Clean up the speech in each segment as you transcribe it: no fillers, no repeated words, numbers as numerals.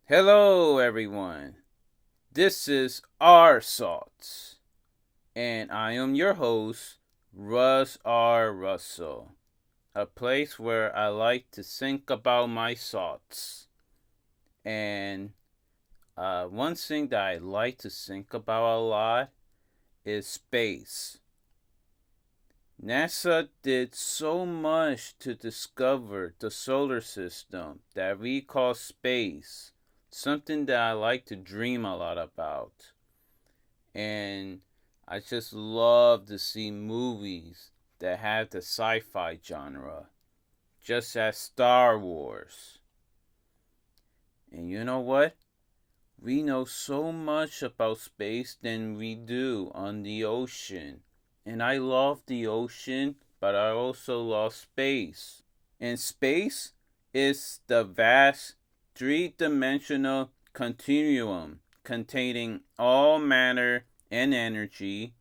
Hello, everyone. This is Our Salts, and I am your host, Rus R Russell, a place where I like to think about my thoughts. And one thing that I like to think about a lot is space. NASA did so much to discover the solar system that we call space, something that I like to dream a lot about. And I just love to see movies that have the sci-fi genre, just as Star Wars. And you know what? We know so much about space than we do on the ocean. And I love the ocean, but I also love space. And space is the vast three-dimensional continuum containing all matter and energy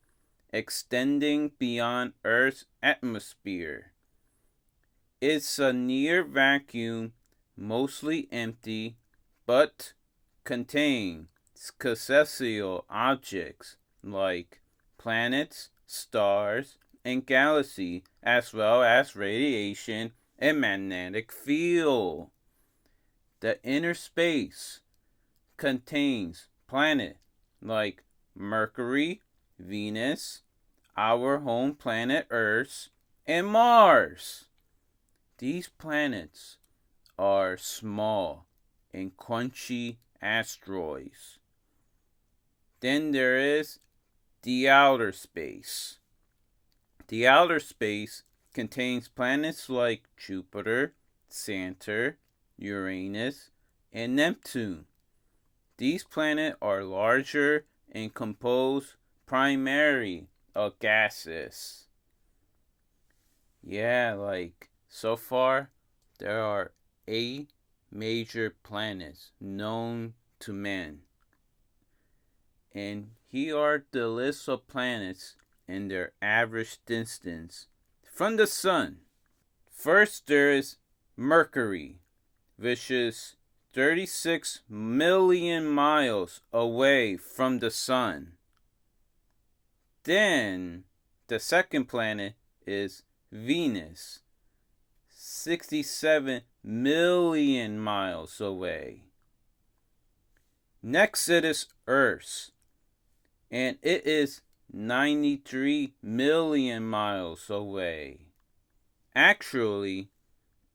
extending beyond Earth's atmosphere. It's a near vacuum, mostly empty, but contain celestial objects like planets, stars, and galaxies, as well as radiation and magnetic field. The inner space contains planets like Mercury, Venus, our home planet Earth, and Mars. These planets are small and crunchy asteroids. Then there is the outer space. The outer space contains planets like Jupiter, Saturn, Uranus, and Neptune. These planets are larger and composed primarily of gases. Yeah, like so far, there are 8 major planets known to man. And here are the list of planets and their average distance from the Sun. First, there is Mercury, which is 36 million miles away from the Sun. Then, the second planet is Venus, 67 million miles away. Next, it is Earth, and it is 93 million miles away. Actually,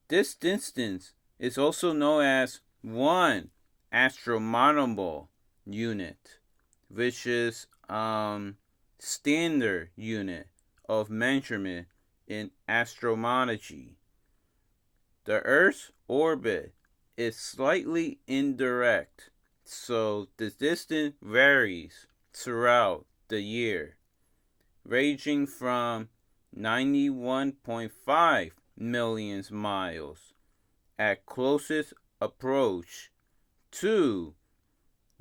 this distance is also known as 1 astronomical unit, which is standard unit of measurement in astrometry. The Earth's orbit is slightly indirect, so the distance varies throughout the year, ranging from 91.5 million miles at closest approach to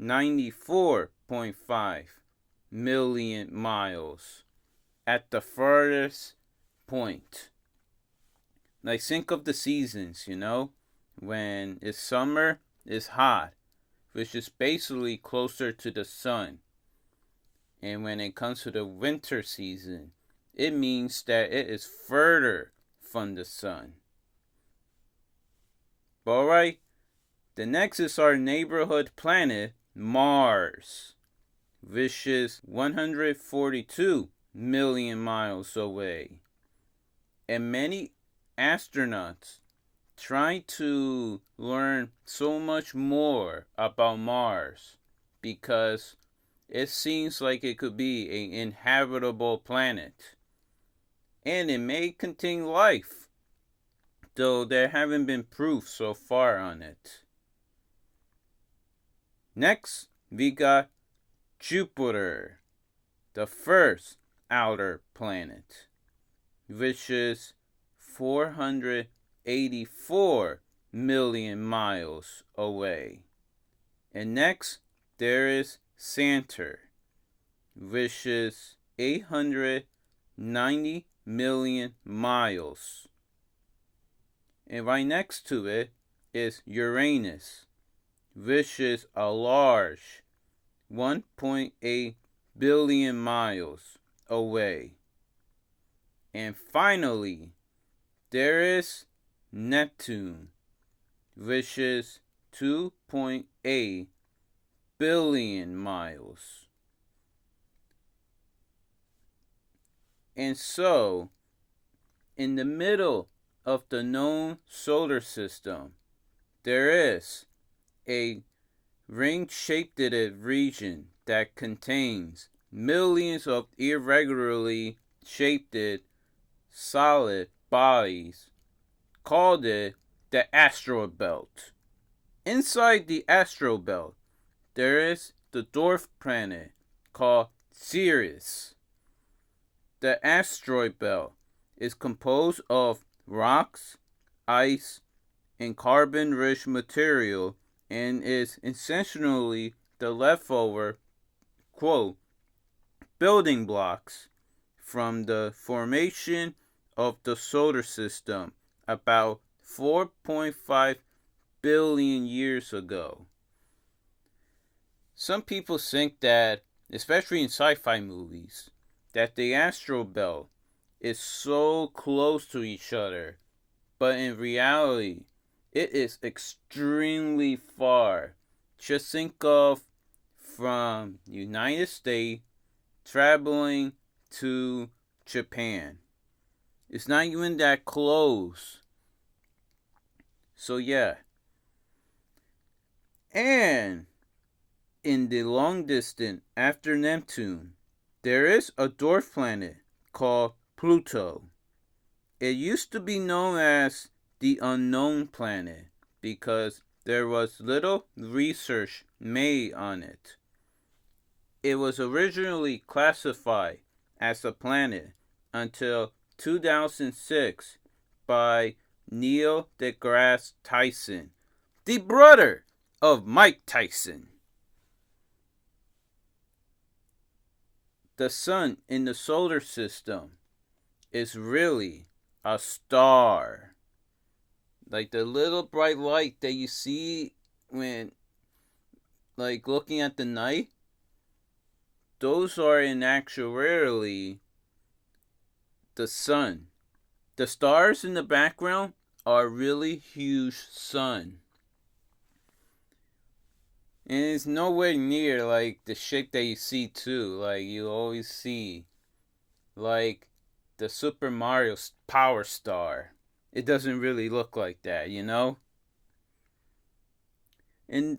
94.5 million miles at the furthest point. Like, think of the seasons, when it's summer, it's hot, which is basically closer to the sun. And when it comes to the winter season, it means that it is further from the sun. Alright, the next is our neighborhood planet, Mars, which is 142 million miles away. And many astronauts try to learn so much more about Mars because it seems like it could be an inhabitable planet. And it may contain life, though there haven't been proof so far on it. Next, we got Jupiter, the first outer planet, which is 484 million miles away. And next, there is Saturn, which is 890 million miles. And right next to it is Uranus, which is a large 1.8 billion miles away. And finally, there is Neptune, which is 2.8 billion miles. And so, in the middle of the known solar system, there is a ring-shaped region that contains millions of irregularly shaped solid bodies called the asteroid belt. Inside the asteroid belt, there is the dwarf planet called Ceres. The asteroid belt is composed of rocks, ice, and carbon-rich material and is essentially the leftover, quote, building blocks from the formation of the solar system about 4.5 billion years ago. Some people think that, especially in sci-fi movies, that the asteroid belt is so close to each other, but in reality, it is extremely far. Just think of from United States traveling to Japan. It's not even that close. So yeah. And in the long distance after Neptune, there is a dwarf planet called Pluto. It used to be known as the unknown planet because there was little research made on it. It was originally classified as a planet until 2006 by Neil deGrasse Tyson, the brother of Mike Tyson. The sun in the solar system is really a star. Like the little bright light that you see when looking at the night, those are in actuality the sun. The stars in the background are really huge sun. And it's nowhere near the shape that you see too. You always see the Super Mario Power Star. It doesn't really look like that, you know? And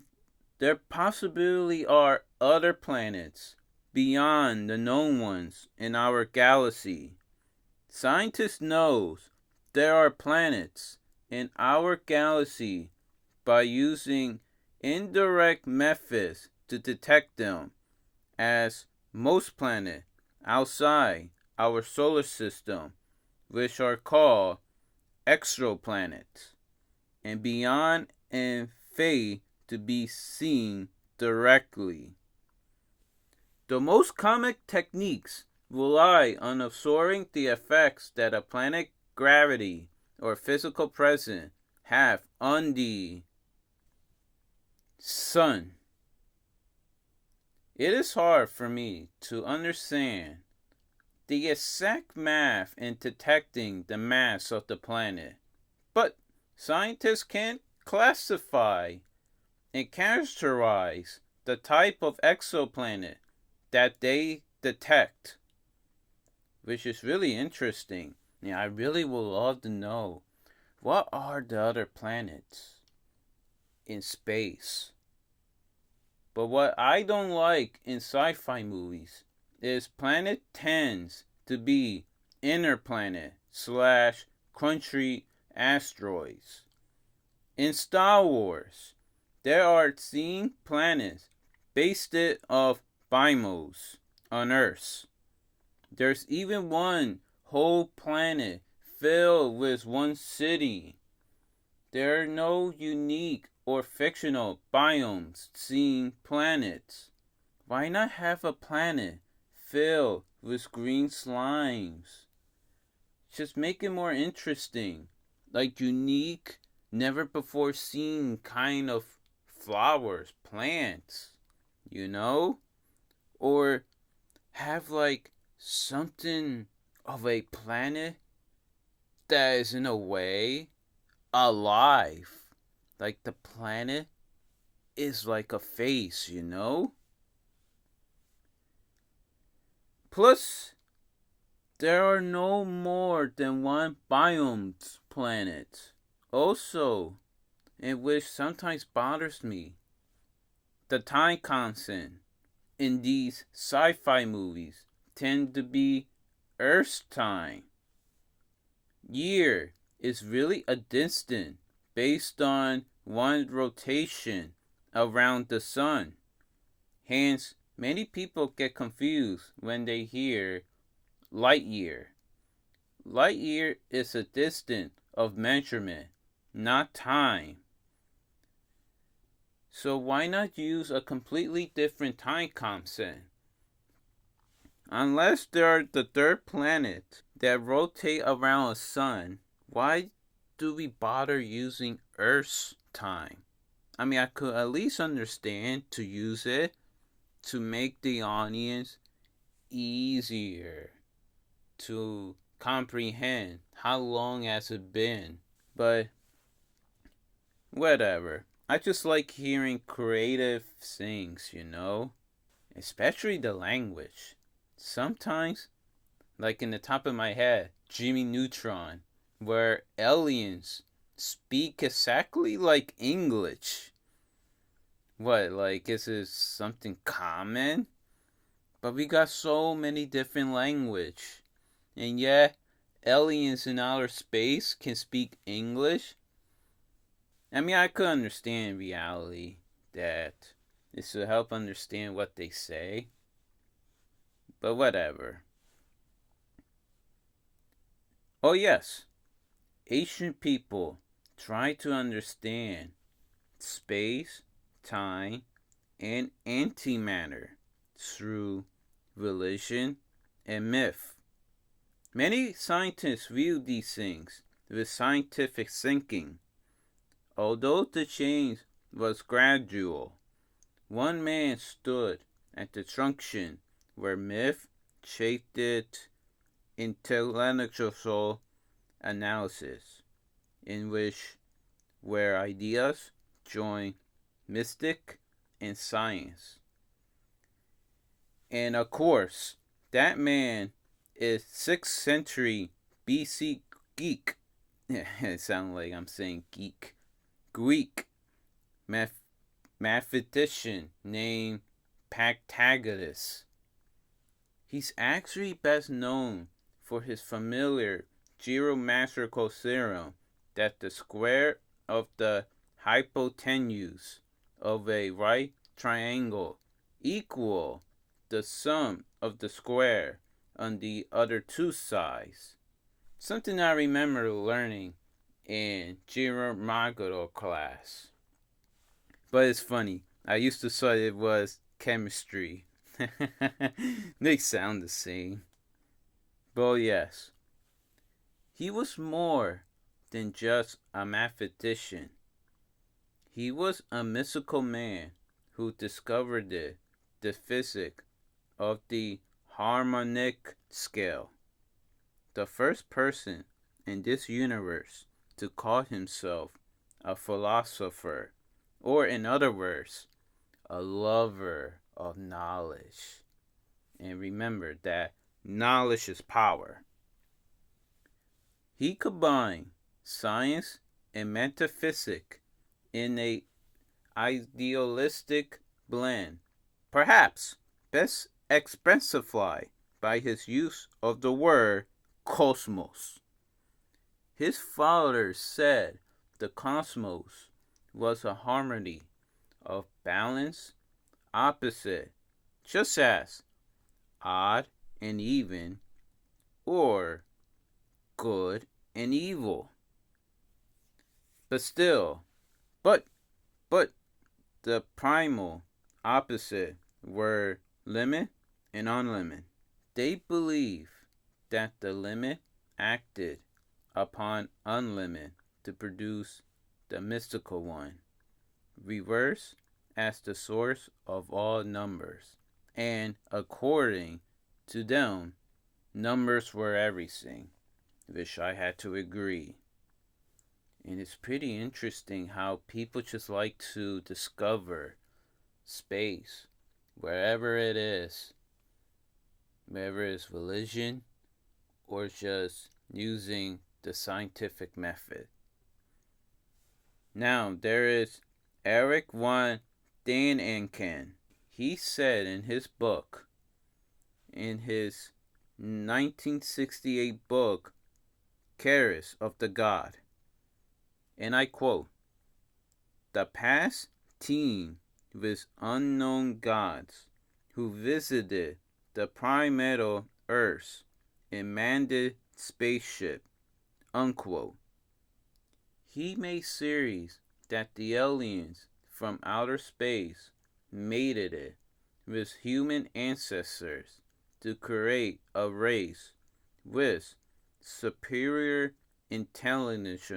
there possibly are other planets beyond the known ones in our galaxy. Scientists know there are planets in our galaxy by using indirect methods to detect them, as most planets outside our solar system, which are called exoplanets, and beyond and fade to be seen directly. The most common techniques rely on observing the effects that a planet's gravity or physical presence have on the sun. It is hard for me to understand the exact math in detecting the mass of the planet, but scientists can classify and characterize the type of exoplanet that they detect, which is really interesting. I really would love to know, what are the other planets in space? But what I don't like in sci-fi movies is planet tends to be inner planet / country asteroids. In Star Wars, there are seen planets based of BIMOS on Earth. There's even one whole planet filled with one city. There are no unique or fictional biomes seen planets. Why not have a planet filled with green slimes? Just make it more interesting. Unique, never before seen kind of flowers, plants, you know? Or have like something of a planet that is in a way alive. Like the planet is like a face, you know? Plus, there are no more than one biomes planet. Also, in which sometimes bothers me, the time constant in these sci-fi movies tend to be Earth's time. Year is really a distance based on one rotation around the sun. Hence, many people get confused when they hear light year. Light year is a distance of measurement, not time. So why not use a completely different time concept? Unless there are the third planet that rotate around a sun, why do we bother using Earth's time? I mean, I could at least understand to use it to make the audience easier to comprehend how long has it been. But whatever. I just like hearing creative things, you know? Especially the language. Sometimes, like in the top of my head, Jimmy Neutron, where aliens speak exactly like English. What, like, is this something common? But we got so many different language. And yet, aliens in outer space can speak English? I mean, I could understand reality that this will help understand what they say. But whatever. Oh, yes. Ancient people try to understand space, time, and antimatter through religion and myth. Many scientists view these things with scientific thinking. Although the change was gradual, one man stood at the junction where myth shaped it intellectual analysis, in which where ideas join mystic and science. And of course, that man is 6th century BC geek. It sounds like I'm saying geek. Greek mathematician named Pythagoras. He's actually best known for his familiar geometrical theorem that the square of the hypotenuse of a right triangle equal the sum of the square on the other two sides. Something I remember learning in geometrical class. But it's funny. I used to say it was chemistry. They sound the same. But yes, he was more than just a mathematician. He was a mystical man who discovered the physics of the harmonic scale. The first person in this universe to call himself a philosopher, or in other words, a lover of knowledge. And remember that knowledge is power. He combined science and metaphysics in a idealistic blend, perhaps best exemplified by his use of the word cosmos. His followers said the cosmos was a harmony of balance, opposite, just as odd and even, or good and evil. But still, but the primal opposite were limit and unlimited. They believe that the limit acted upon unlimited to produce the mystical one. reverse as the source of all numbers. And according to them, numbers were everything, which I had to agree. And it's pretty interesting how people just like to discover space wherever it is, whether it's religion or just using the scientific method. Now, there is Eric von Däniken. He said in his book, in his 1968 book, Charis of the God, and I quote, "The past teem with unknown gods who visited the primordial Earth in manned spaceship," unquote. He made theories that the aliens from outer space mated it with human ancestors to create a race with superior intelligence.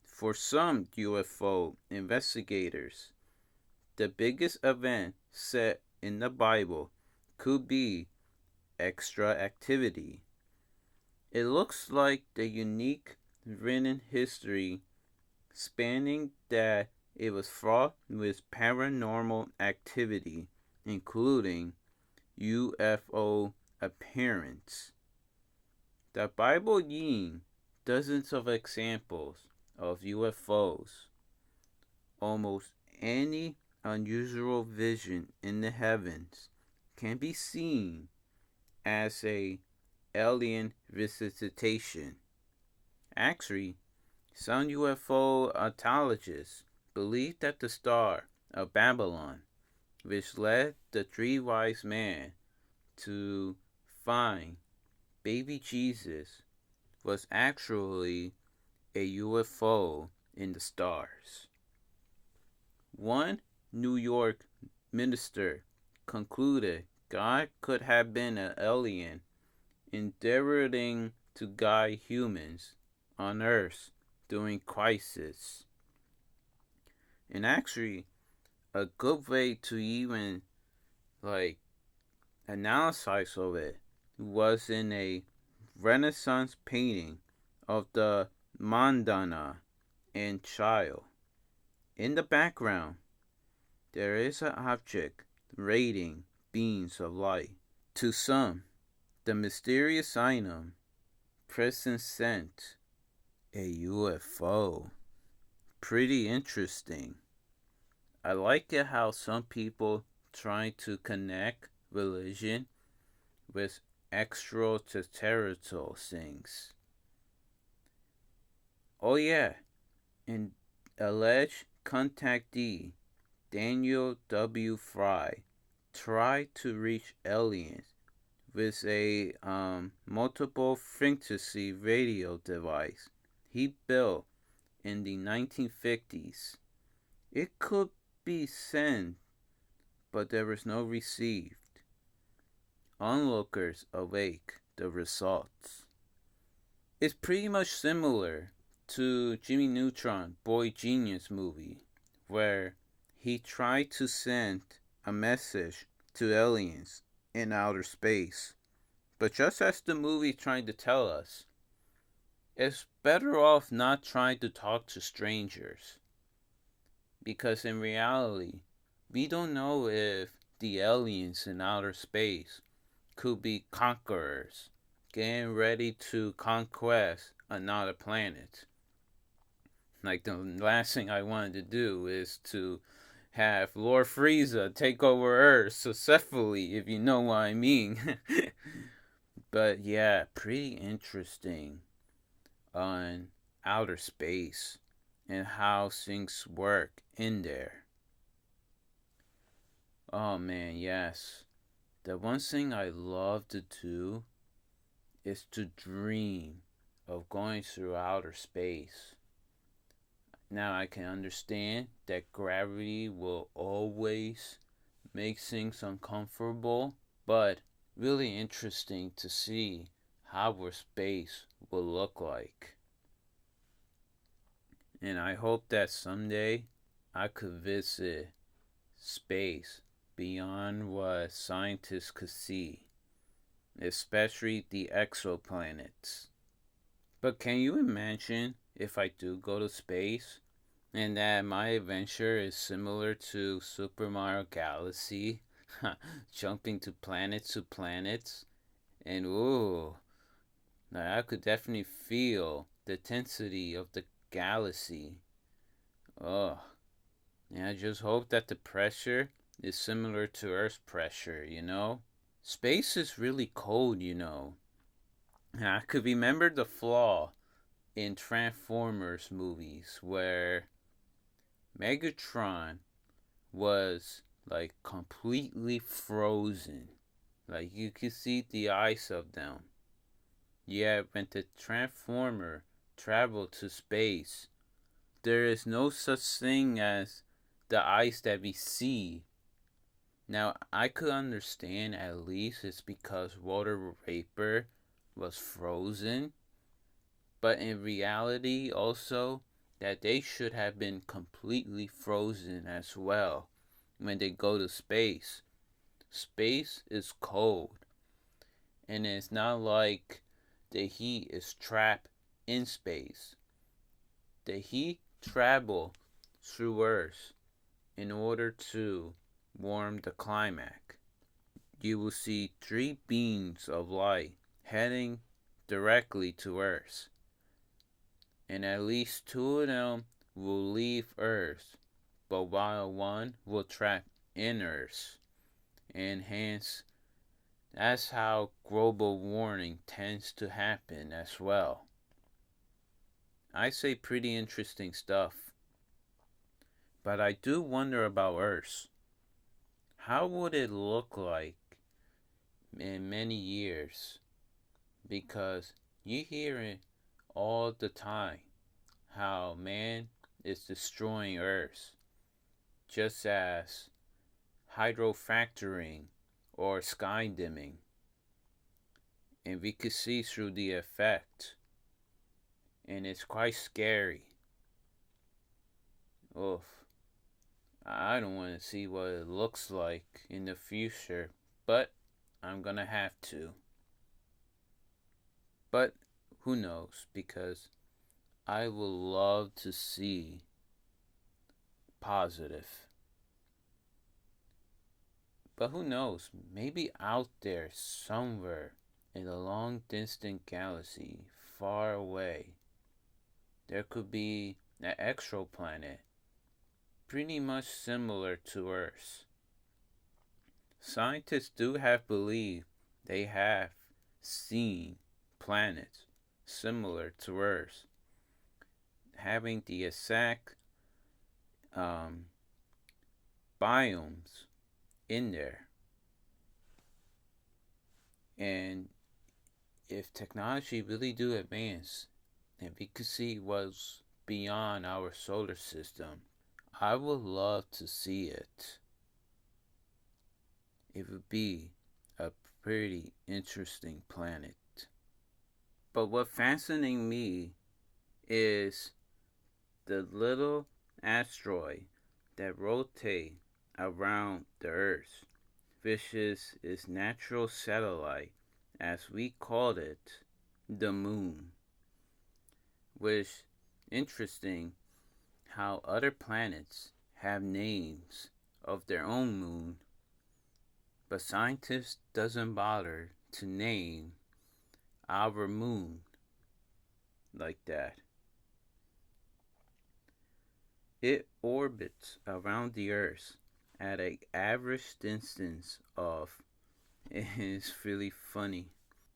For some UFO investigators, the biggest event set in the Bible could be extra activity. It looks like the unique written history spanning that it was fraught with paranormal activity, including UFO appearance. The Bible yields dozens of examples of UFOs. Almost any unusual vision in the heavens can be seen as a alien visitation. Actually, some UFO ontologists believe that the Star of Babylon, which led the three wise men to find baby Jesus, was actually a UFO in the stars. One New York minister concluded God could have been an alien endeavoring to guide humans on Earth during crisis. And actually, a good way to even analyze of it was in a Renaissance painting of the Madonna and Child. In the background, there is an object radiating beams of light. To some, the mysterious item presents a UFO. Pretty interesting. I like it how some people try to connect religion with extraterrestrial things. Oh yeah, and alleged contactee Daniel W. Fry tried to reach aliens with a multiple frequency radio device he built in the 1950s. It could be sent, but there was no received. Onlookers await the results. It's pretty much similar to Jimmy Neutron Boy Genius movie, where he tried to send a message to aliens in outer space. But just as the movie tried to tell us, it's better off not trying to talk to strangers. Because in reality, we don't know if the aliens in outer space could be conquerors, getting ready to conquest another planet. Like, the last thing I wanted to do is to have Lord Frieza take over Earth successfully, if you know what I mean. But yeah, pretty interesting on outer space and how things work in there. Oh man, yes. The one thing I love to do is to dream of going through outer space. Now I can understand that gravity will always make things uncomfortable, but really interesting to see how our space will look like. And I hope that someday I could visit space beyond what scientists could see, especially the exoplanets. But can you imagine if I do go to space and that my adventure is similar to Super Mario Galaxy, jumping to planets, and ooh, now I could definitely feel the intensity of the galaxy. Oh, and I just hope that the pressure is similar to Earth's pressure. Space is really cold. And I could remember the flaw in Transformers movies where Megatron was like completely frozen. Like you could see the ice of them. Yet when the Transformer traveled to space, there is no such thing as the ice that we see. Now, I could understand at least it's because water vapor was frozen, but in reality, also, that they should have been completely frozen as well when they go to space. Space is cold, and it's not like the heat is trapped in space. The heat travel through Earth in order to warm the climate. You will see three beams of light heading directly to Earth, and at least two of them will leave Earth, but while one will trap in Earth, and hence that's how global warming tends to happen as well. I say pretty interesting stuff, but I do wonder about Earth. How would it look like in many years? Because you hear it all the time how man is destroying Earth, just as hydrofracturing or sky dimming, and we could see through the effect, and it's quite scary. Oof. I don't want to see what it looks like in the future, but I'm gonna have to. But who knows? Because I would love to see positive. But who knows? Maybe out there somewhere in a long distant galaxy far away, there could be an exoplanet pretty much similar to Earth. Scientists do have believed they have seen planets similar to Earth, having the exact um, biomes in there. And if technology really do advance and we could see what's beyond our solar system, I would love to see it. It would be a pretty interesting planet. But what fascinates me is the little asteroid that rotate around the Earth, which is its natural satellite, as we called it, the moon. Which interesting how other planets have names of their own moon, but scientists doesn't bother to name our moon like that. It orbits around the Earth at an average distance of, it is really funny,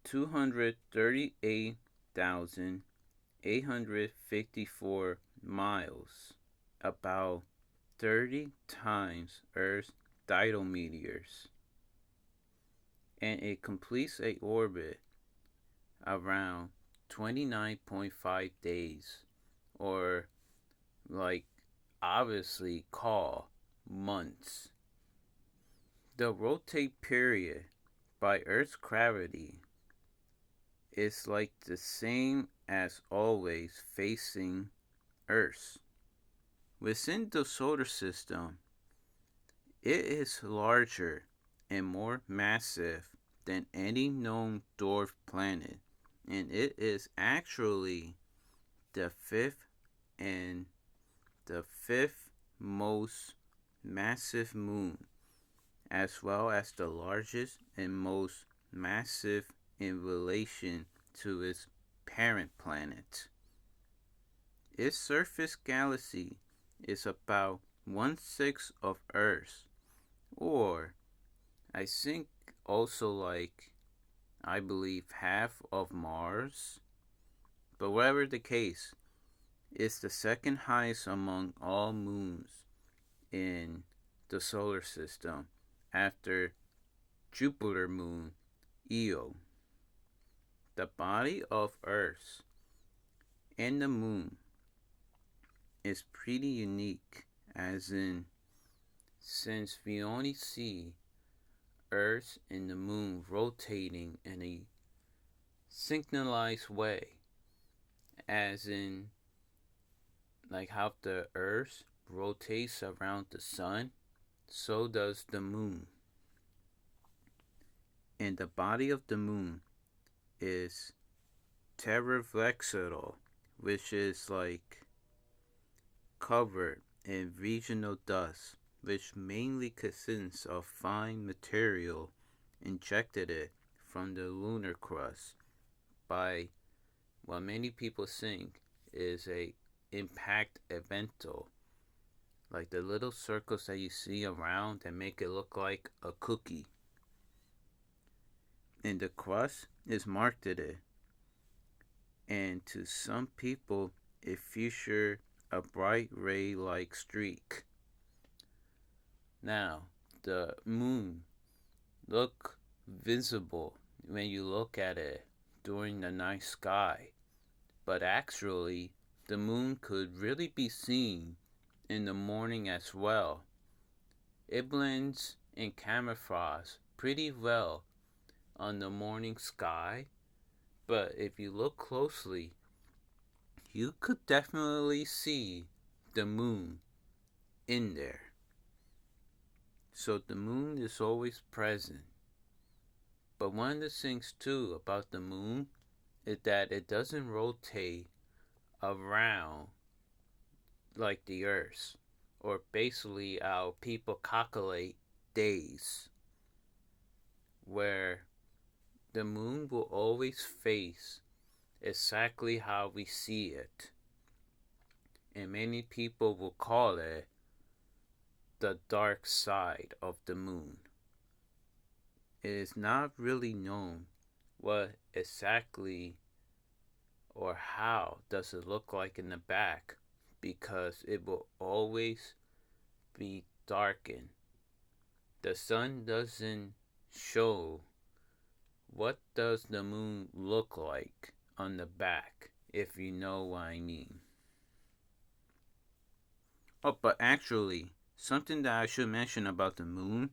238,854 miles, about 30 times Earth's diameters, and it completes a orbit around 29.5 days, or like obviously call months. The rotate period by Earth's gravity is like the same as always facing Earth, Within the solar system, it is larger and more massive than any known dwarf planet, and it is actually the fifth and the fifth most massive moon, as well as the largest and most massive in relation to its parent planet. Its surface galaxy is about 1/6 of Earth, or I think also like I believe half of Mars. But whatever the case, it's the second highest among all moons in the solar system after Jupiter moon Io. The body of Earth and the moon is pretty unique, as in, since we only see Earth and the moon rotating in a synchronized way, as in, like how the Earth rotates around the sun, so does the moon. And the body of the moon is terravexidal, which is like covered in regional dust, which mainly consists of fine material injected it from the lunar crust by what many people think is a impact evental, like the little circles that you see around that make it look like a cookie. And the crust is marketed, and to some people it features a bright ray-like streak. Now, the moon look visible when you look at it during the night sky, but actually the moon could really be seen in the morning as well. It blends and camouflages pretty well on the morning sky, but if you look closely, you could definitely see the moon in there. So the moon is always present. But one of the things too about the moon is that it doesn't rotate around like the Earth, or basically how people calculate days, where the moon will always face exactly how we see it. And many people will call it the dark side of the moon. It is not really known what exactly or how does it look like in the back, because it will always be darkened. The sun doesn't show what does the moon look like on the back, if you know what I mean. Oh, but actually, something that I should mention about the moon,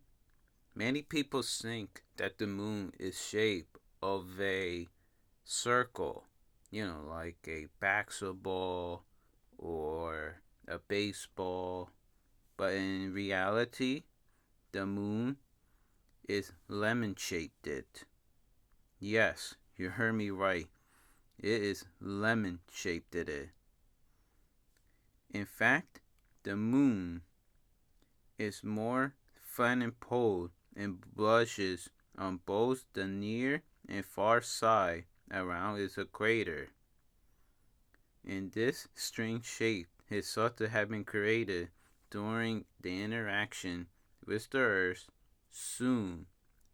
many people think that the moon is shaped of a circle, like a basketball or a baseball. But in reality, the moon is lemon shaped. Yes, you heard me right. It is lemon shaped. In fact, the moon is more flattened pole and blushes on both the near and far side around its equator. And this strange shape is thought to have been created during the interaction with the Earth soon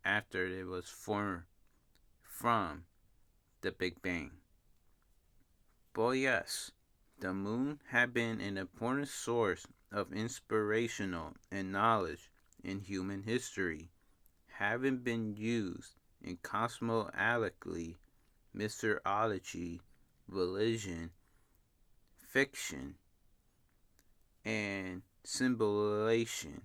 after it was formed from the Big Bang. But yes, the moon had been an important source of inspirational and knowledge in human history, having been used in cosmology, mythology, religion, fiction, and symbolization.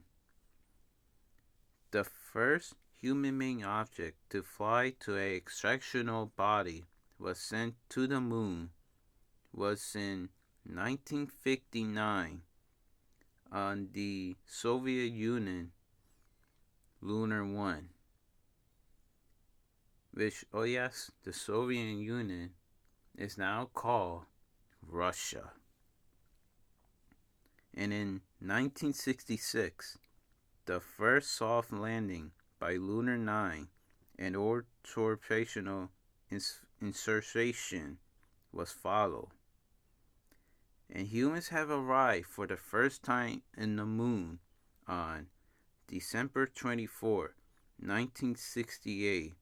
The first human-made object to fly to a extraction body was sent to the moon was in 1959 on the Soviet Union Lunar 1, which, oh yes, the Soviet Union is now called Russia. And in 1966, the first soft landing by Lunar 9 and orbital insertion was followed. And humans have arrived for the first time in the moon on December 24, 1968,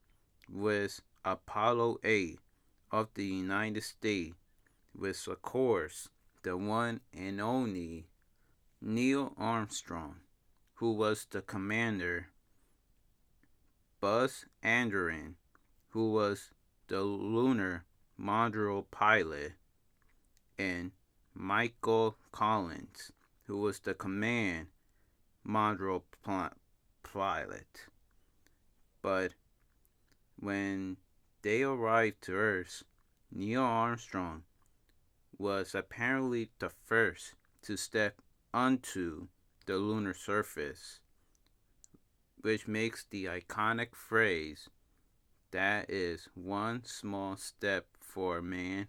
with Apollo 8 of the United States, with, of course, the one and only Neil Armstrong, who was the commander, Buzz Aldrin, who was the lunar module pilot, and Michael Collins, who was the command module pilot. But when they arrived to Earth, Neil Armstrong was apparently the first to step onto the lunar surface, which makes the iconic phrase, that is one small step for man,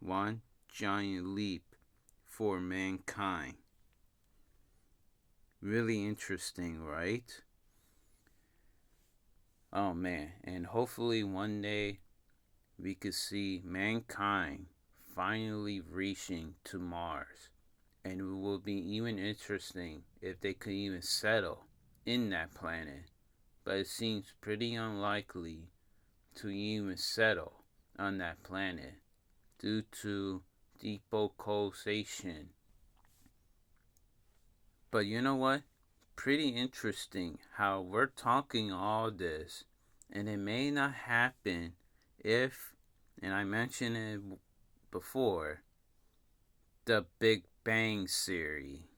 one giant leap for mankind. Really interesting, right? Oh man, and hopefully one day we could see mankind finally reaching to Mars. And it will be even interesting if they could even settle in that planet. But it seems pretty unlikely to even settle on that planet due to depolarization. But you know what? Pretty interesting how we're talking all this, and it may not happen if, and I mentioned it before, the Big Bang Theory.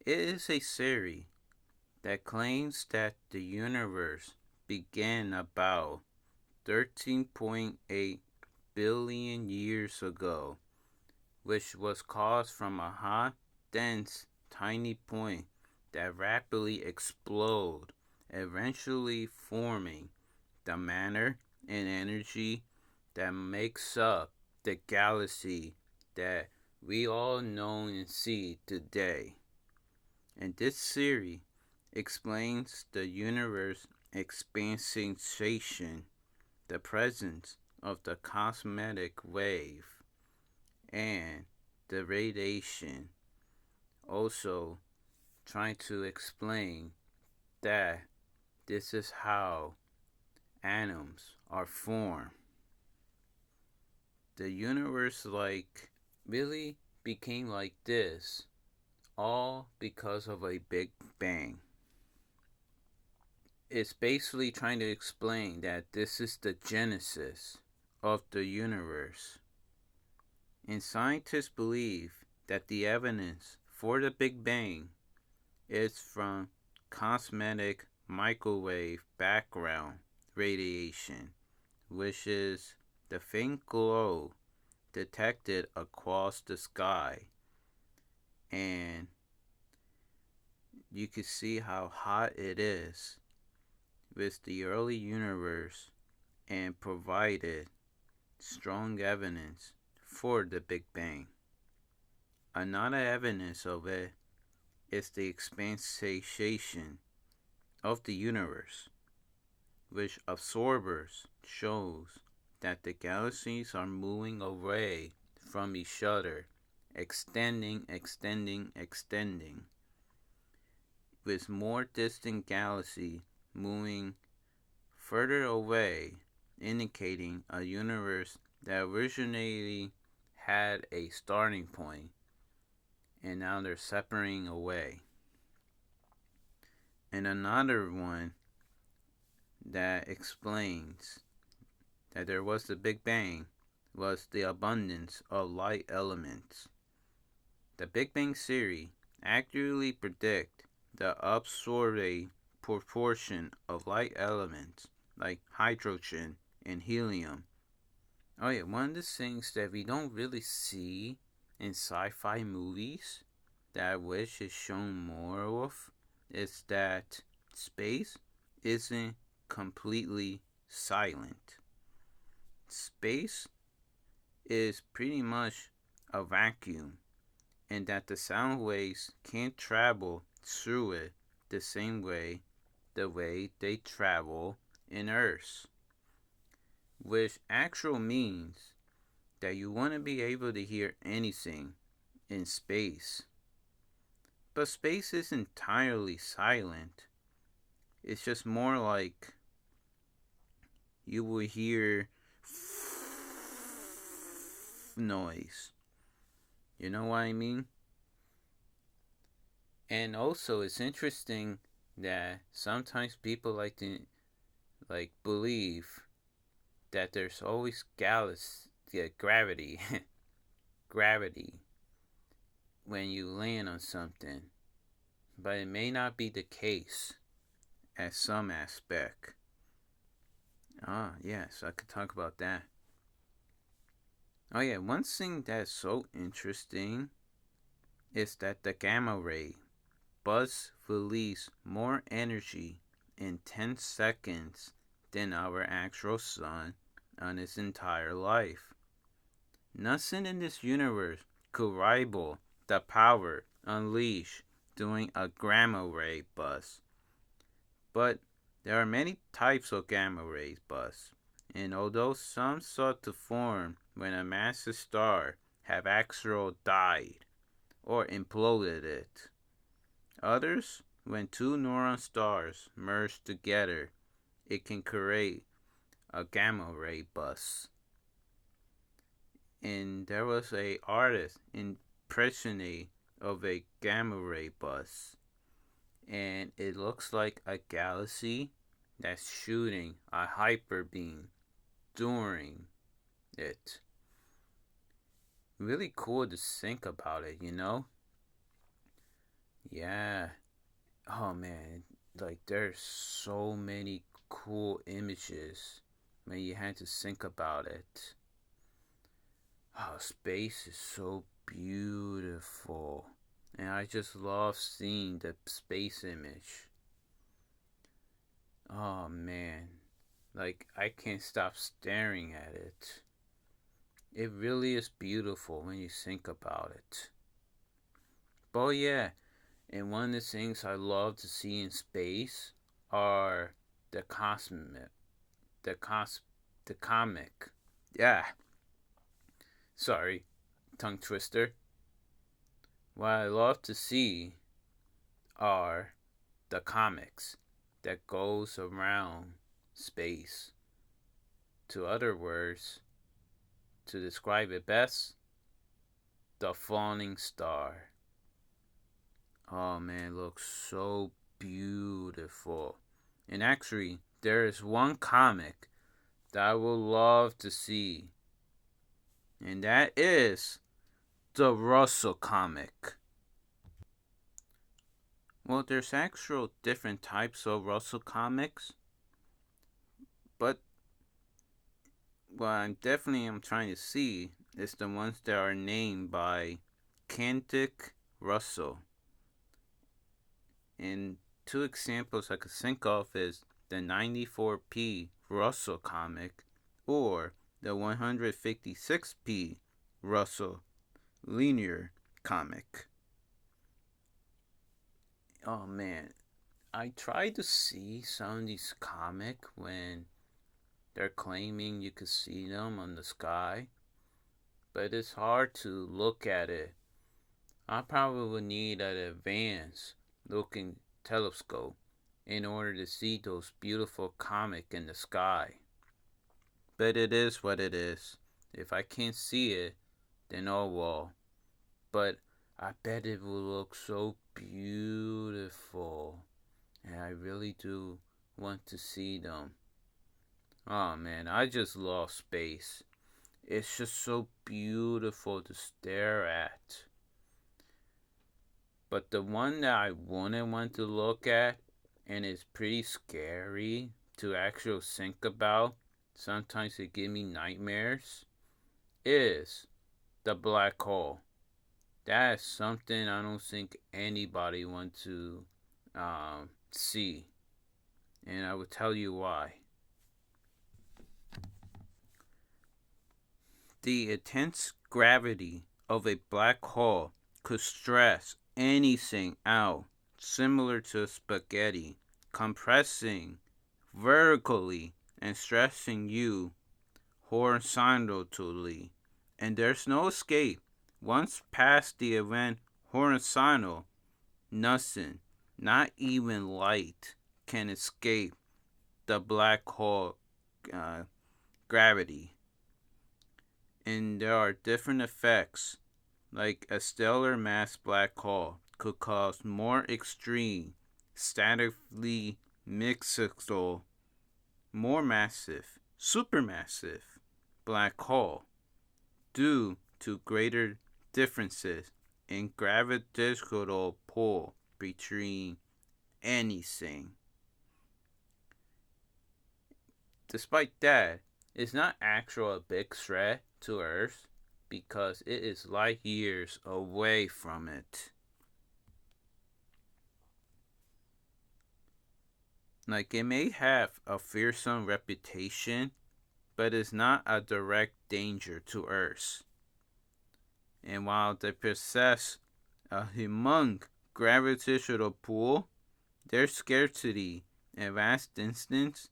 It is a theory that claims that the universe began about 13.8 billion years ago, which was caused from a hot, dense, tiny point that rapidly exploded, eventually forming the matter and energy that makes up the galaxy that we all know and see today. And this theory explains the universe expansion, the presence of the cosmic wave, and the radiation. Also, trying to explain that this is how atoms are formed. The universe really became like this, all because of a Big Bang. It's basically trying to explain that this is the genesis of the universe. And scientists believe that the evidence for the Big Bang is from cosmic microwave background radiation, which is the faint glow detected across the sky. And you can see how hot it is with the early universe, and provided strong evidence for the Big Bang. Another evidence of it is the expansion of the universe, which observers shows that the galaxies are moving away from each other, extending, with more distant galaxy moving further away, indicating a universe that originally had a starting point, and now they're separating away. And another one that explains that there was the Big Bang was the abundance of light elements. The Big Bang theory accurately predicts the absorbed proportion of light elements like hydrogen and helium. Oh yeah, one of the things that we don't really see in sci-fi movies that I wish is shown more of is that space isn't completely silent. Space is pretty much a vacuum, and that the sound waves can't travel through it the way they travel in Earth, which actually means that you want to be able to hear anything in space. But space is entirely silent. It's just more like you will hear noise. You know what I mean? And also, it's interesting that sometimes people like to believe that there's always gravity, gravity when you land on something, but it may not be the case at some aspect. Ah, yes, I could talk about that. Oh yeah, one thing that's so interesting is that the gamma ray buzz release more energy in 10 seconds than our actual sun on its entire life. Nothing in this universe could rival the power unleashed during a gamma ray buzz. But there are many types of gamma ray buzz, and although some sought to form when a massive star have actually died or imploded it, others, when two neutron stars merge together, it can create a gamma ray buzz. And there was a artist impressionate of a gamma ray buzz, and it looks like a galaxy that's shooting a hyper beam during it. Really cool to think about it, you know? Yeah. Oh man, like there's so many cool images when you had to think about it. Oh, space is so beautiful. And I just love seeing the space image. Oh man, like I can't stop staring at it. It really is beautiful when you think about it. But yeah, and one of the things I love to see in space are the cosmic, the comic. Yeah, sorry, tongue twister. What I love to see are the comics that goes around space. To other words, to describe it best, the falling star. Oh man, it looks so beautiful. And actually, there is one comic that I would love to see, and that is the Russell comic. Well, there's actual different types of Russell comics, but what I'm trying to see is the ones that are named by Kentic Russell. And two examples I could think of is the 94p Russell comic or the 156p Russell linear comic. Oh man, I tried to see some of these comics when they're claiming you could see them on the sky, but it's hard to look at it. I probably would need an advanced looking telescope in order to see those beautiful comics in the sky. But it is what it is. If I can't see it, then oh well. But I bet it will look so beautiful. And I really do want to see them. Oh man, I just love space. It's just so beautiful to stare at. But the one that I wouldn't want to look at, and it's pretty scary to actually think about, sometimes it gives me nightmares, is the black hole. That is something I don't think anybody wants to see. And I will tell you why. The intense gravity of a black hole could stress anything out, similar to spaghetti, compressing vertically and stressing you horizontally. And there's no escape. Once past the event horizontal, nothing, not even light, can escape the black hole uh, gravity. And there are different effects, like a stellar mass black hole could cause more extreme, statically mystical, more massive, supermassive black hole due to greater differences in gravitational pull between anything. Despite that, it's not actually a big threat to Earth because it is light years away from it. Like, it may have a fearsome reputation, but it's not a direct danger to Earth. And while they possess a humongous gravitational pull, their scarcity and vast distance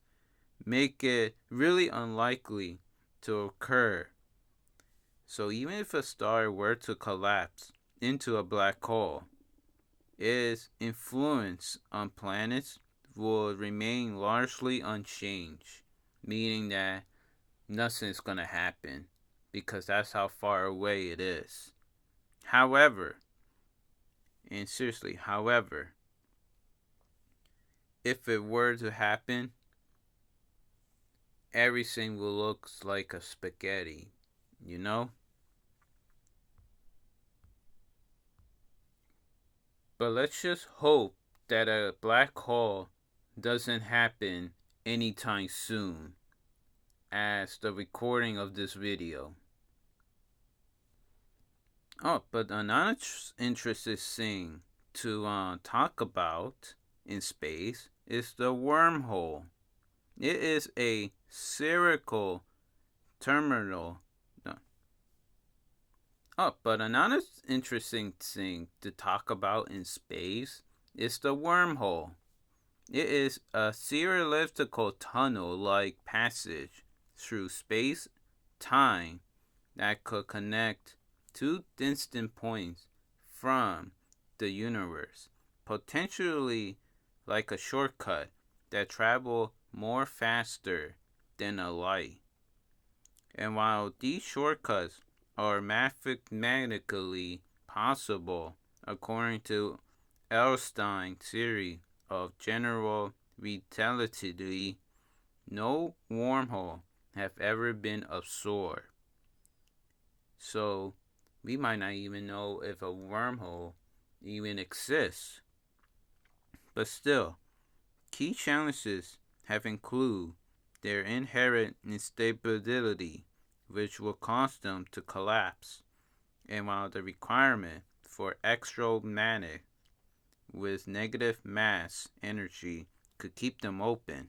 make it really unlikely to occur. So even if a star were to collapse into a black hole, its influence on planets will remain largely unchanged, meaning that nothing's going to happen because that's how far away it is. However, and seriously, however, if it were to happen, everything will look like a spaghetti, you know? But let's just hope that a black hole doesn't happen anytime soon as the recording of this video. Oh, but another interesting thing to talk about in space is the wormhole. It is a spherical terminal. No. Oh, but another interesting thing to talk about in space is the wormhole. It is a theoretical tunnel-like passage through space-time that could connect two distant points from the universe, potentially like a shortcut that travel more faster than a light. And while these shortcuts are mathematically possible according to Einstein's theory of general relativity, no wormhole have ever been absorbed. So we might not even know if a wormhole even exists. But still, key challenges have included their inherent instability, which will cause them to collapse, and while the requirement for exoplanets with negative mass energy could keep them open.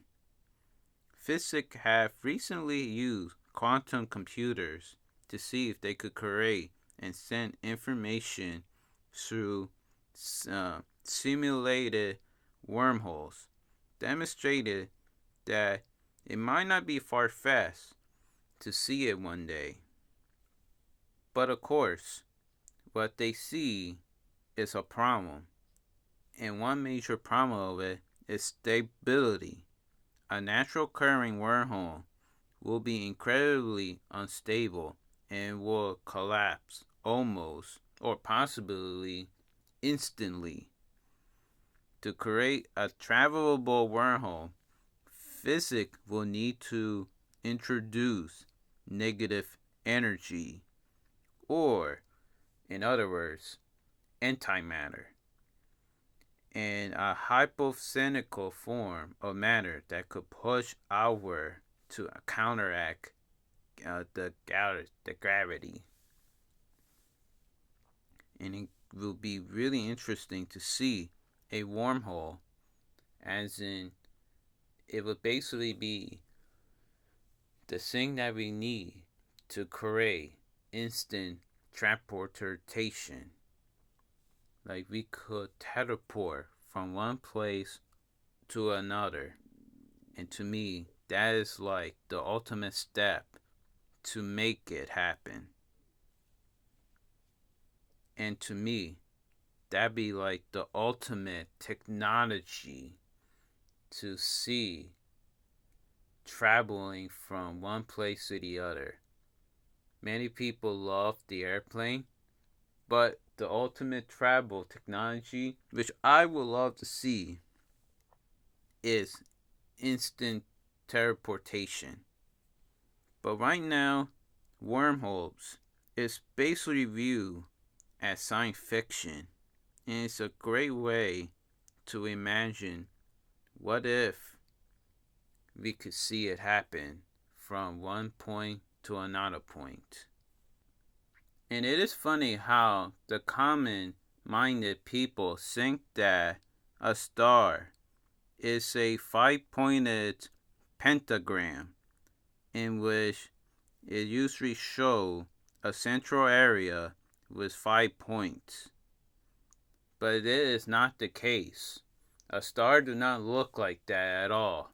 Physicists have recently used quantum computers to see if they could create and send information through simulated wormholes, demonstrated that it might not be far-fetched to see it one day. But of course, what they see is a problem. And one major problem of it is stability. A natural occurring wormhole will be incredibly unstable and will collapse almost or possibly instantly. To create a travelable wormhole, physics will need to introduce negative energy, or, in other words, antimatter, and a hypothetical form of matter that could push outward to counteract the gravity. And it will be really interesting to see a wormhole, as in, it would basically be the thing that we need to create instant transportation. Like, we could teleport from one place to another. And to me, that is like the ultimate step to make it happen. And to me, that'd be like the ultimate technology to see traveling from one place to the other. Many people love the airplane, but the ultimate travel technology, which I would love to see, is instant teleportation. But right now, wormholes is basically viewed as science fiction, and it's a great way to imagine what if we could see it happen from one point to another point. And it is funny how the common minded people think that a star is a 5-pointed pentagram in which it usually shows a central area with 5 points. But it is not the case. A star do not look like that at all.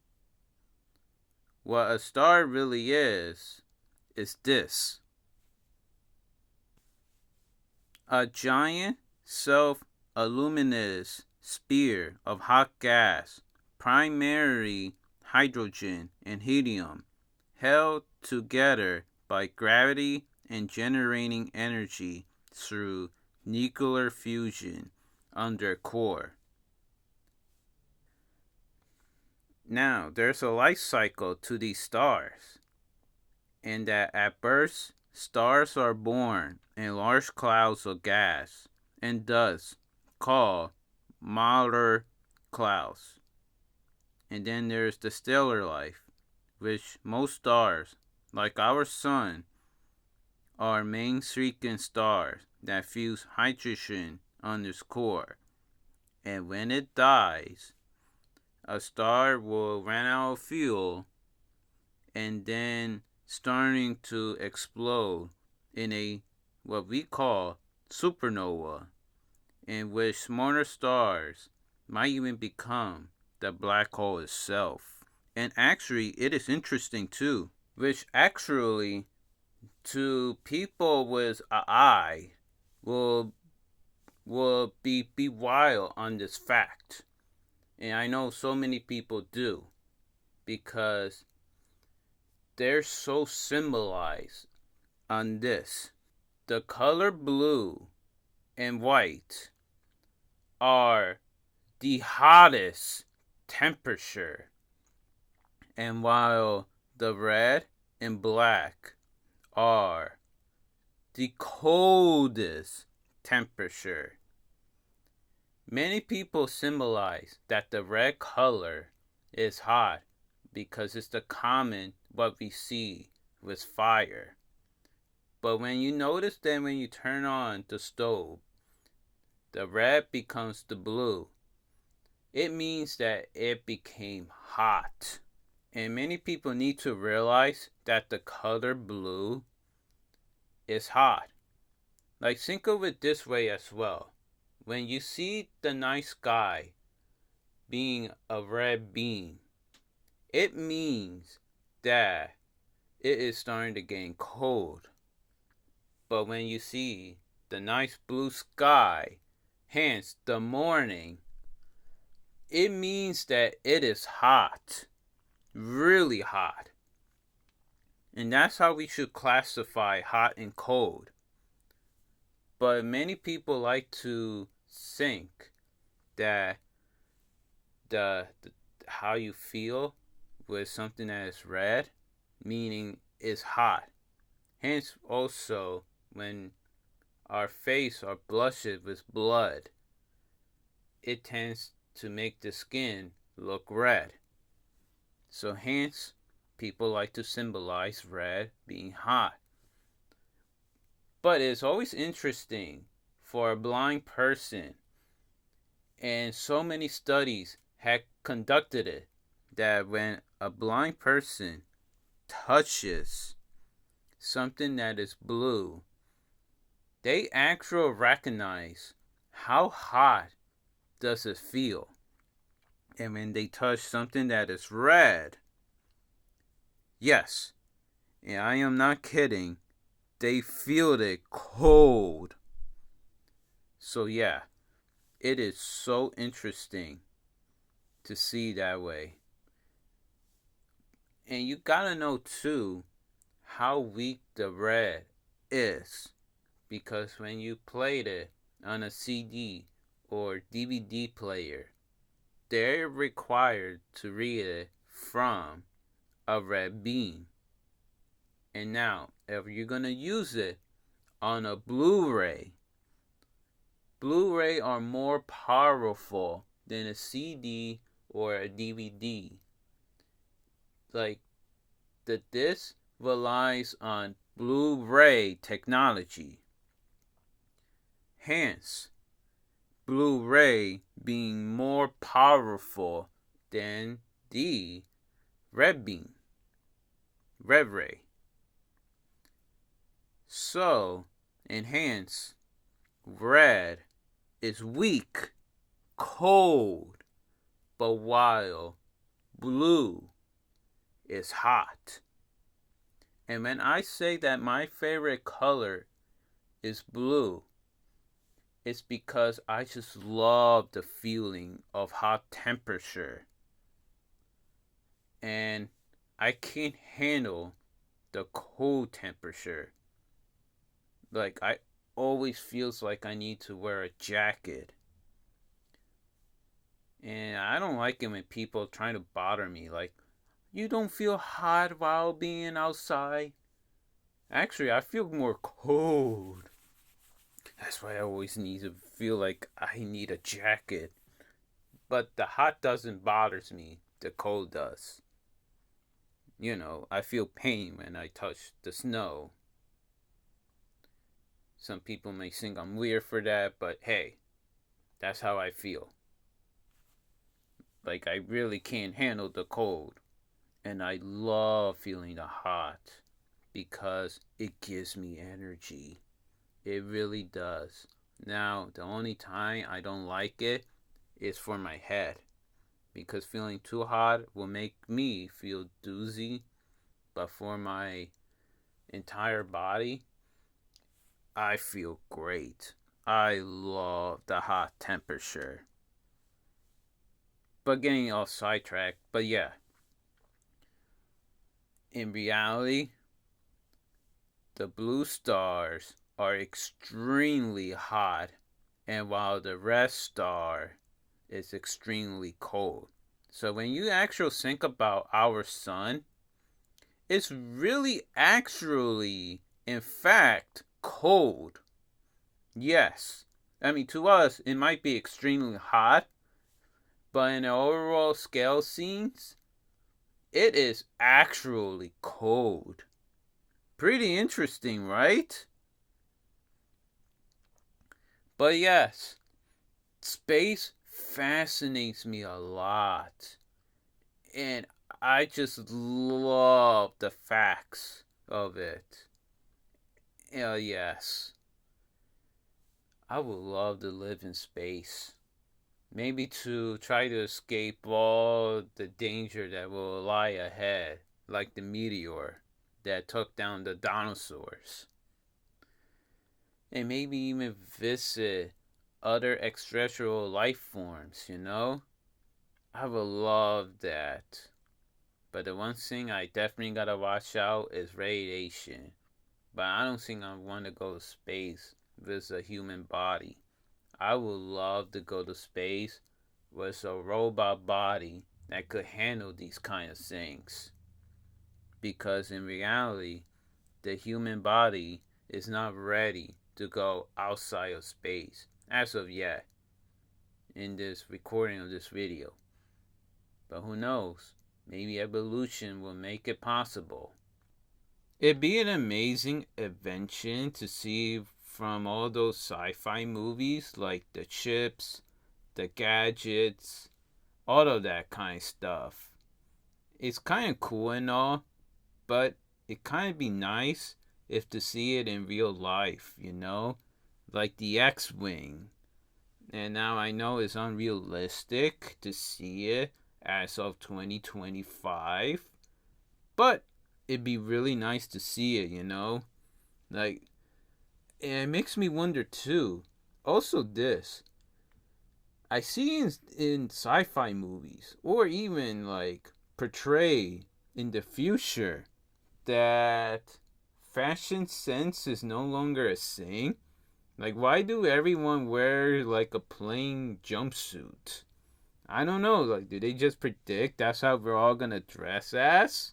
What a star really is this. A giant self-illuminous sphere of hot gas, primarily hydrogen and helium, held together by gravity and generating energy through nuclear fusion under core. Now, there's a life cycle to these stars, in that at birth, stars are born in large clouds of gas and dust called malar clouds. And then there's the stellar life, which most stars, like our sun, are main streaking stars that fuse hydrogen on its core. And when it dies, a star will run out of fuel and then starting to explode in a what we call supernova, in which smaller stars might even become the black hole itself. And actually, it is interesting too, which actually to people with an eye will be wild on this fact. And I know so many people do, because they're so symbolized on this. The color blue and white are the hottest temperature, and while the red and black are the coldest temperature. Many people symbolize that the red color is hot because it's the common what we see with fire. But when you notice that when you turn on the stove, the red becomes the blue, it means that it became hot. And many people need to realize that the color blue is hot. Like, think of it this way as well. When you see the night sky being a red beam, it means that it is starting to get cold. But when you see the nice blue sky, hence the morning, it means that it is hot. Really hot. And that's how we should classify hot and cold. But many people like to think that the how you feel with something that is red, meaning is hot. Hence also when our face are blushed with blood, it tends to make the skin look red. So hence people like to symbolize red being hot. But it's always interesting for a blind person. And so many studies had conducted it that when a blind person touches something that is blue, they actually recognize how hot does it feel. And when they touch something that is red, yes, and I am not kidding, they feel it cold. So yeah, it is so interesting to see that way. And you gotta know too how weak the red is, because when you played it on a CD or DVD player, they're required to read it from a red beam. And now, if you're gonna use it on a Blu-ray are more powerful than a CD or a DVD. Like, the disc relies on Blu-ray technology. Hence, Blu-ray being more powerful than the red beam, red ray. So, and hence, red is weak, cold, but while blue is hot. And when I say that my favorite color is blue, it's because I just love the feeling of hot temperature. And I can't handle the cold temperature. Like, I always feels like I need to wear a jacket. And I don't like it when people trying to bother me. Like, you don't feel hot while being outside? Actually, I feel more cold. That's why I always need to feel like I need a jacket. But the hot doesn't bother me. The cold does. You know, I feel pain when I touch the snow. Some people may think I'm weird for that, but hey, that's how I feel. Like, I really can't handle the cold. And I love feeling the hot because it gives me energy. It really does. Now, the only time I don't like it is for my head, because feeling too hot will make me feel doozy. But for my entire body, I feel great. I love the hot temperature. But getting off sidetracked, but yeah. In reality, the blue stars are extremely hot, and while the red star is extremely cold. So when you actually think about our sun, it's really actually, in fact, cold. Yes. I mean, to us, it might be extremely hot, but in the overall scale scenes, it is actually cold. Pretty interesting, right? But yes, space fascinates me a lot. And I just love the facts of it. Yes. I would love to live in space. Maybe to try to escape all the danger that will lie ahead, like the meteor that took down the dinosaurs. And maybe even visit other extraterrestrial life forms, you know? I would love that. But the one thing I definitely gotta watch out is radiation. But I don't think I want to go to space with a human body. I would love to go to space with a robot body that could handle these kind of things. Because in reality, the human body is not ready to go outside of space as of yet in this recording of this video. But who knows? Maybe evolution will make it possible. It'd be an amazing invention to see from all those sci-fi movies, like the chips, the gadgets, all of that kind of stuff. It's kind of cool and all, but it kind of be nice if to see it in real life, like the X-Wing. And now I know it's unrealistic to see it as of 2025, but it'd be really nice to see it. Like, and it makes me wonder too. Also, this I see in sci-fi movies, or even like portray in the future, that fashion sense is no longer a thing. Like, why do everyone wear like a plain jumpsuit? I don't know. Like, do they just predict that's how we're all gonna dress as?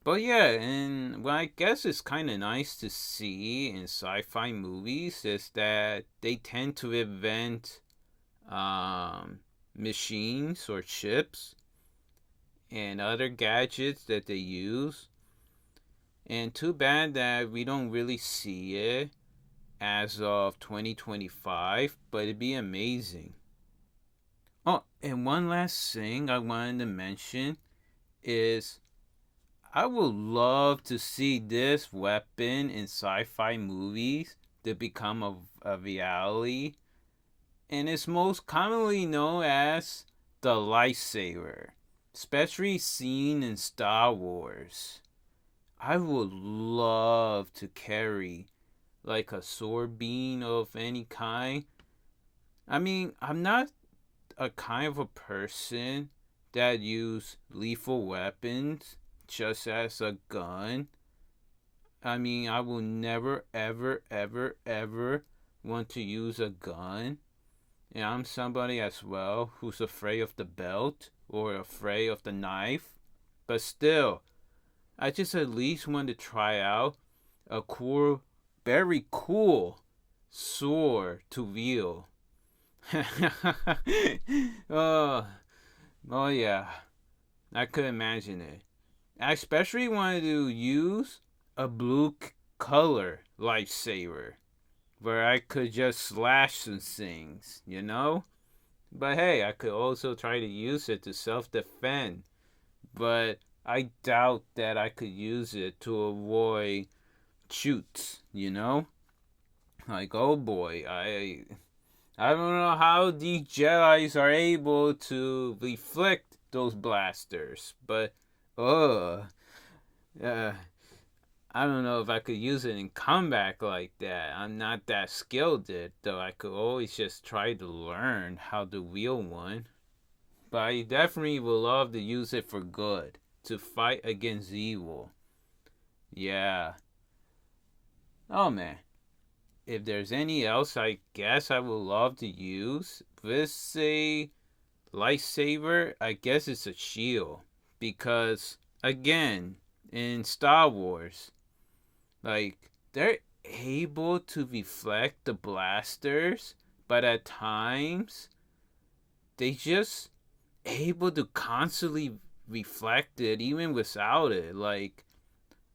But yeah, and what I guess is kind of nice to see in sci-fi movies is that they tend to invent um, machines or chips and other gadgets that they use. And too bad that we don't really see it as of 2025, but it'd be amazing. Oh, and one last thing I wanted to mention is I would love to see this weapon in sci-fi movies to become a reality, and it's most commonly known as the lightsaber, especially seen in Star Wars. I would love to carry like a sword beam of any kind. I mean, I'm not a kind of a person that use lethal weapons just as a gun. I mean, I will never, ever, ever, ever want to use a gun. And I'm somebody as well who's afraid of the belt or afraid of the knife. But still, I just at least want to try out a cool, very cool sword to wield. oh, oh yeah, I could imagine it. I especially wanted to use a blue color lightsaber where I could just slash some things. But hey, I could also try to use it to self defend. But I doubt that I could use it to avoid shoots. Like, oh boy, I don't know how these Jedi's are able to reflect those blasters, but uh, I don't know if I could use it in combat like that. I'm not that skilled at it, though. I could always just try to learn how to wield one. But I definitely would love to use it for good, to fight against evil. Yeah. Oh man. If there's any else, I guess I would love to use. This a lightsaber. I guess it's a shield because again, in Star Wars, like they're able to reflect the blasters, but at times they just able to constantly reflect it even without it. Like,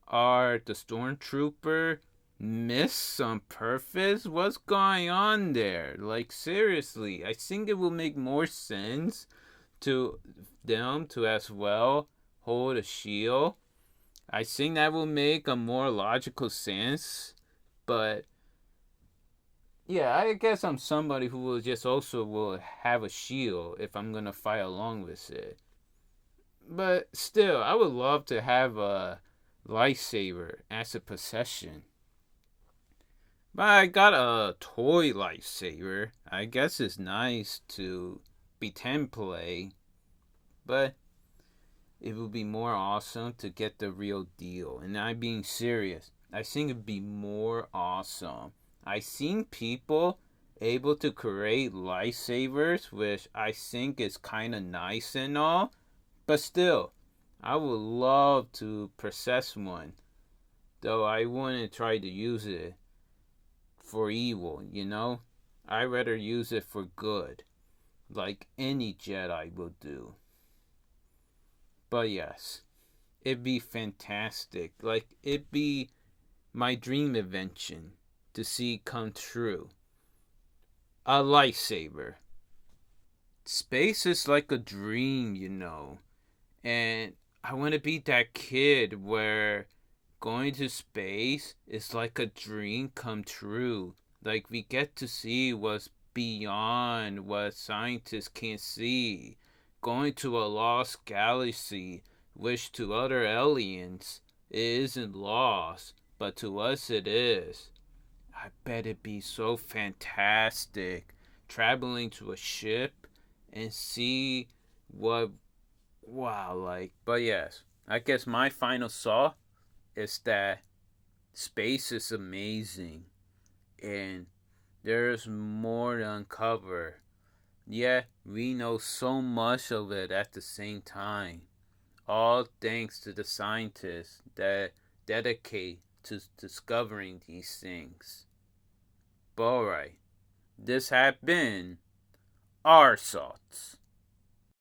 are the stormtrooper miss on purpose? What's going on there? Like, seriously, I think it will make more sense to them to as well hold a shield. I think that will make a more logical sense, but yeah, I guess I'm somebody who will just also will have a shield if I'm gonna fight along with it. But still, I would love to have a lightsaber as a possession. But I got a toy lightsaber. I guess it's nice to pretend play, but it would be more awesome to get the real deal. And I'm being serious. I think it'd be more awesome. I've seen people able to create lightsabers, which I think is kind of nice and all, but still, I would love to possess one. Though I wouldn't try to use it for evil. I'd rather use it for good, like any Jedi will do. But yes, it'd be fantastic. Like, it'd be my dream invention. to see come true. A lightsaber. Space is like a dream, and I want to be that kid where going to space is like a dream come true. Like we get to see what's beyond what scientists can see. Going to a lost galaxy, which to other aliens it isn't lost, but to us it is. I bet it'd be so fantastic traveling to a ship and see what wow like. But yes, I guess my final thought is that space is amazing and there's more to uncover. Yet we know so much of it at the same time. All thanks to the scientists that dedicate to discovering these things. But alright, this have been our thoughts.